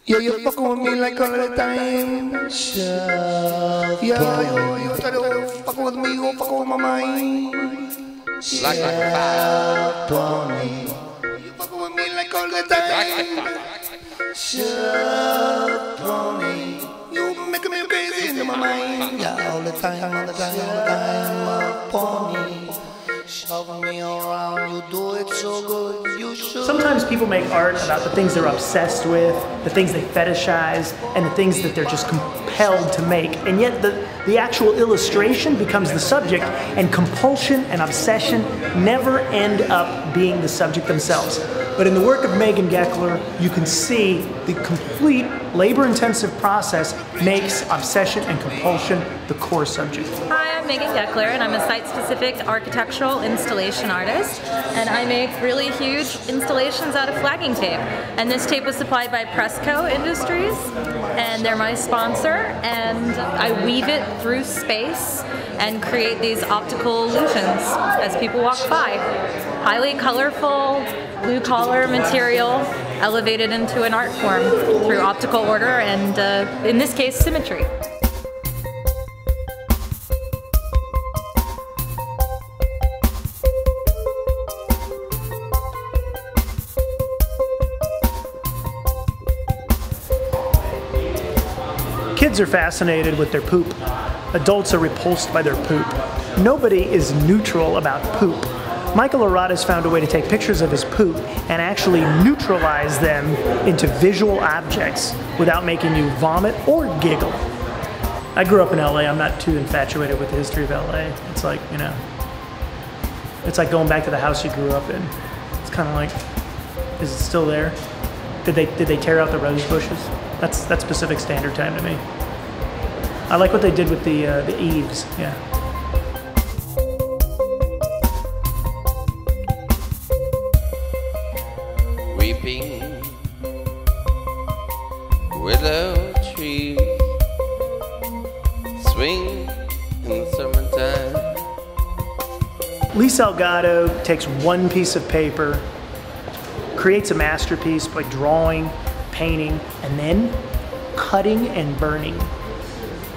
You fucking with me like all the time. You try to fuck with me, you fuck with my mind. Like a pony. You fuck with me like all the time. Pony. You making me crazy in my mind. Yeah, all the time, all the time, all the time. Pony. Shove me around, you do it so good, you should. Sometimes people make art about the things they're obsessed with, the things they fetishize, and the things that they're just compelled to make. And yet the actual illustration becomes the subject, and compulsion and obsession never end up being the subject themselves. But in the work of Megan Geckler, you can see the complete labor-intensive process makes obsession and compulsion the core subject. Hi, I'm Megan Geckler, and I'm a site-specific architectural installation artist, and I make really huge installations out of flagging tape. And this tape was supplied by Presco Industries, and they're my sponsor, and I weave it through space and create these optical illusions as people walk by. Highly colorful, blue-collar material elevated into an art form through optical order and, in this case, symmetry. Kids are fascinated with their poop. Adults are repulsed by their poop. Nobody is neutral about poop. Michael Arata's found a way to take pictures of his poop and actually neutralize them into visual objects without making you vomit or giggle. I grew up in LA. I'm not too infatuated with the history of LA. It's like, you know, it's like going back to the house you grew up in. It's kind of like, is it still there? Did they tear out the rose bushes? That's Pacific Standard Time to me. I like what they did with the eaves, yeah. Weeping willow trees swing in the summertime. Lisa Elgato takes one piece of paper, creates a masterpiece by drawing, painting, and then cutting and burning.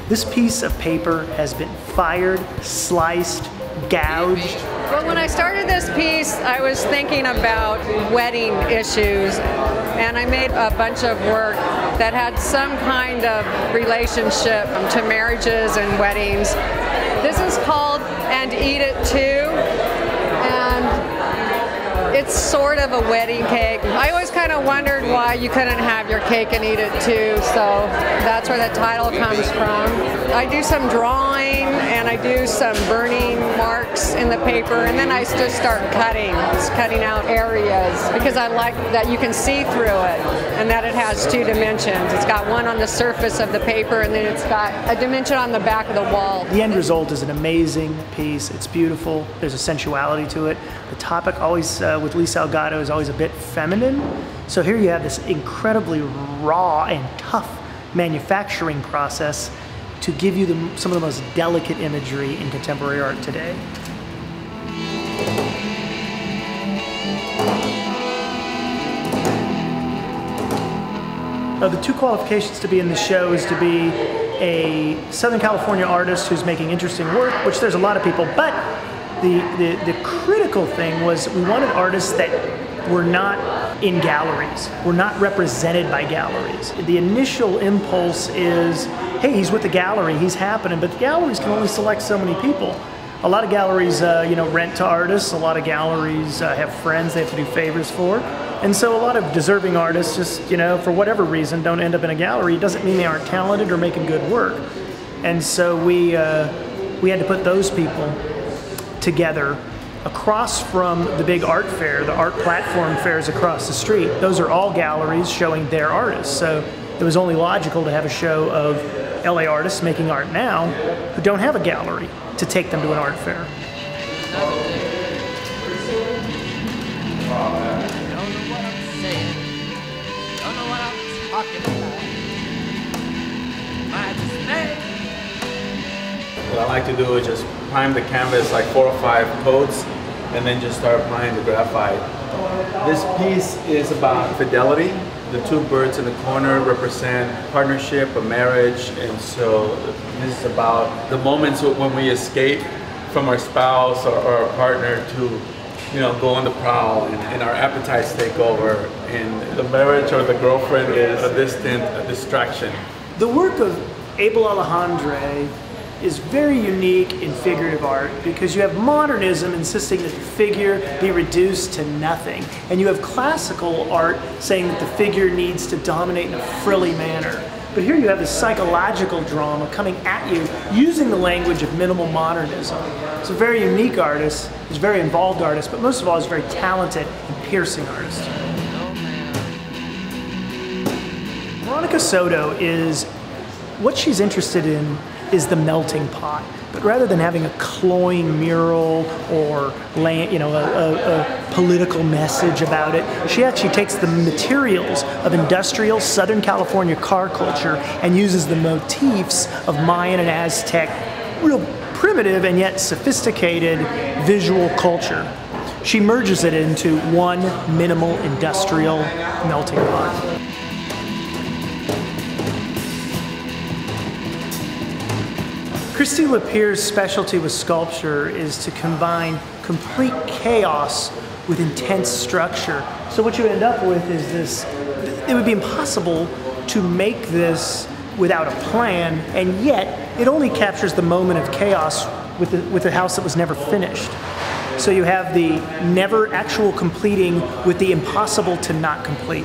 This piece of paper has been fired, sliced, gouged. Well, when I started this piece, I was thinking about wedding issues, and I made a bunch of work that had some kind of relationship to marriages and weddings. This is called And Eat It Too, and it's sort of a wedding cake. I always kind of wondered why you couldn't have your cake and eat it too, so that's where the title comes from. I do some drawing and I do some burning marks in the paper, and then I just start cutting out areas because I like that you can see through it and that it has two dimensions. It's got one on the surface of the paper and then it's got a dimension on the back of the wall. The end result is an amazing piece. It's beautiful. There's a sensuality to it. The topic always with Lisa Elgato is always a bit feminine. So here you have this incredibly raw and tough manufacturing process to give you some of the most delicate imagery in contemporary art today. The two qualifications to be in the show is to be a Southern California artist who's making interesting work, which there's a lot of people, but the critical thing was we wanted artists that were not in galleries, were not represented by galleries. The initial impulse is, hey, he's with the gallery, he's happening, but the galleries can only select so many people. A lot of galleries, you know, rent to artists. A lot of galleries have friends they have to do favors for. And so a lot of deserving artists just, you know, for whatever reason, don't end up in a gallery. It doesn't mean they aren't talented or making good work. And so we had to put those people together across from the big art fair, the art platform fairs across the street. Those are all galleries showing their artists. So it was only logical to have a show of LA artists making art now who don't have a gallery to take them to an art fair. What I like to do is just prime the canvas like 4 or 5 coats and then just start applying the graphite. This piece is about fidelity. The two birds in the corner represent partnership, a marriage, and so this is about the moments when we escape from our spouse or our partner to, you know, go on the prowl and our appetites take over, and the marriage or the girlfriend is a distant distraction. The work of Abel Alejandre is very unique in figurative art because you have modernism insisting that the figure be reduced to nothing, and you have classical art saying that the figure needs to dominate in a frilly manner. But here you have this psychological drama coming at you using the language of minimal modernism. It's a very unique artist, he's a very involved artist, but most of all he's a very talented and piercing artist. Veronica Soto is, what she's interested in is the melting pot. But rather than having a cloying mural or a political message about it, she actually takes the materials of industrial Southern California car culture and uses the motifs of Mayan and Aztec, real primitive and yet sophisticated visual culture. She merges it into one minimal industrial melting pot. Christy Lapierre's specialty with sculpture is to combine complete chaos with intense structure. So what you end up with is this, it would be impossible to make this without a plan, and yet it only captures the moment of chaos with a house that was never finished. So you have the never actual completing with the impossible to not complete.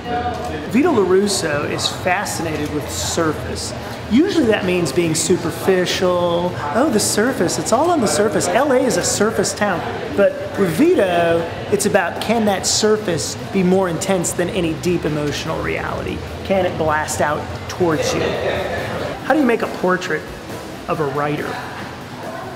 Vito LaRusso is fascinated with surface. Usually that means being superficial. Oh, the surface, it's all on the surface. LA is a surface town. But with Vito, it's about, can that surface be more intense than any deep emotional reality? Can it blast out towards you? How do you make a portrait of a writer?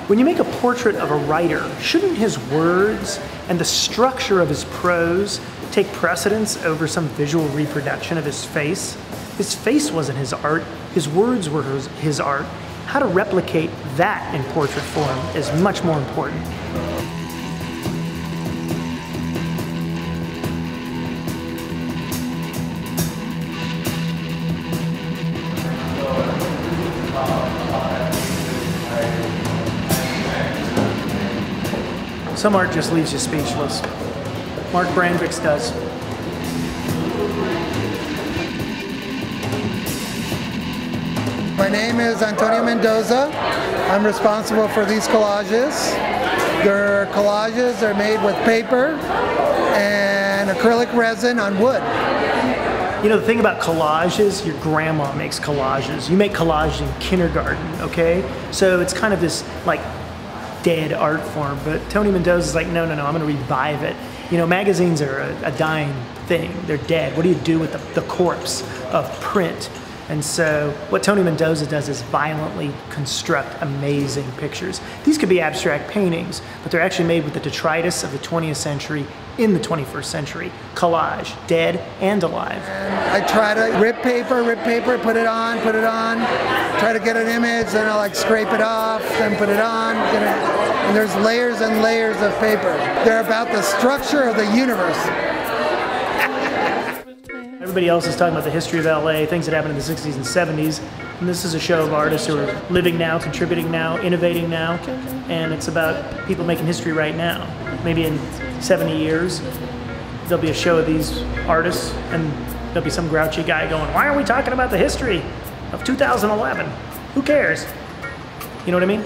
When you make a portrait of a writer, shouldn't his words and the structure of his prose take precedence over some visual reproduction of his face? His face wasn't his art, his words were his art. How to replicate that in portrait form is much more important. Some art just leaves you speechless. Mark Brandrix does. My name is Antonio Mendoza. I'm responsible for these collages. Their collages are made with paper and acrylic resin on wood. You know, the thing about collages, your grandma makes collages. You make collages in kindergarten, okay? So it's kind of this, like, dead art form, but Tony Mendoza's like, no, I'm gonna revive it. You know, magazines are a dying thing. They're dead. What do you do with the corpse of print? And so what Tony Mendoza does is violently construct amazing pictures. These could be abstract paintings, but they're actually made with the detritus of the 20th century in the 21st century. Collage, dead and alive. And I try to rip paper, put it on, try to get an image, then I like scrape it off, then put it on, and there's layers and layers of paper. They're about the structure of the universe. Everybody else is talking about the history of LA, things that happened in the 60s and 70s, and this is a show of artists who are living now, contributing now, innovating now, and it's about people making history right now. Maybe in 70 years, there'll be a show of these artists, and there'll be some grouchy guy going, why are we talking about the history of 2011? Who cares? You know what I mean?